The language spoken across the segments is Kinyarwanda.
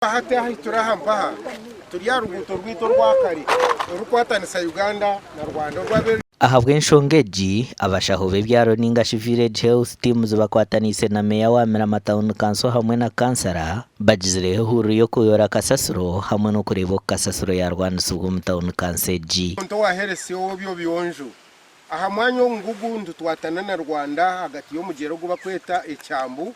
Hati ahitura hampaha turiya rubuto rwito rwakari urukwatanisa Uganda na Rwanda rwabe ahabwe nshongeji abashaho bebyaro ningashi village health teams bakwatanise na meya wa Mirama Town Council hamwe na kansara bagizire huru yo kuyora kasasuro hamwe no kureba kasasuro ya Rwanda subwo mu Town Council G ndo waherese wo byo biyonjo aha mwanyo ngugu ndutwatana na Rwanda hagati yo mugero guba kweta ecyambu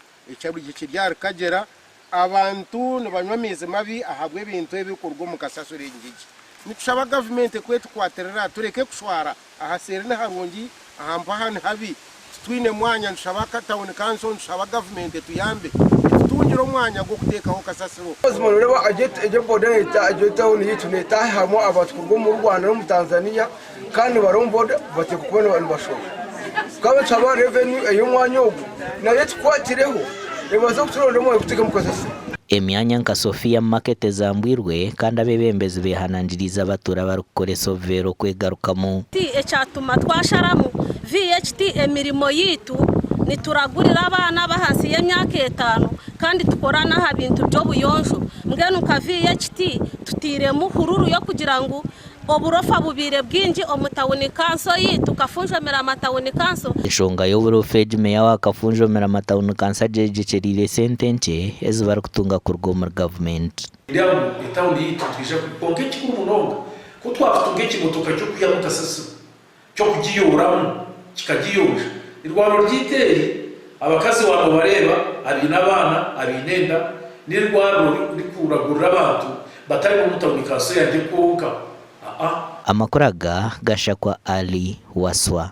gikiryar kagera abantu nibanywa mabi ahabwe ibintu ebikorwa mu kasasuro ingigi nitushaba government kwetu kwaterera tureke kushwara ahasere na harungi ahampahane habi twine mwanya nshaba ka Town Council nshaba government tuyambe tungiro mwanya go kutekaho kasasiro azimano reba aje boda ita aje town yitu neta hamo abantu kurwo mu Rwanda no mu Tanzania kandi baromboda bate kubona abantu bashora kabe chaba revenue ayo mwanya ugu naye twatireho ebazo kuturonda mu kuteka mu kasasiro emyanya nka Sofia market zambwirwe kandi abebembezi behananjiriza abatura barukore sovero kwegarukamo ecatuma twasharamu VHT emirimo yitu nituragurira abana bahasi y'emyaka 5 kandi tukorana ha bintu byo buyonjo mbwenu ka VHT tutiremu hururu yo kugira ngo oburofa bubire bwinji omutawuni kanso yitu kafunjo Mirama Town Council ishonga y'uburofeje meya wa kafunjo Mirama Town Council jejecherire sentenche ezibar kutunga kurgomar government ndiamu itawu yitu twije bonke kikuru munonga ko twafutunge kimotoka cyo kuya mutasasa cyo kugiyoramu kikagiyoje irwaro ryiteri abakazi wabo bareba abinabana abinenda nirwaro rikuragurira abantu batari mu Town Council yaje konka amakuraga gashakwa Ali Waswa.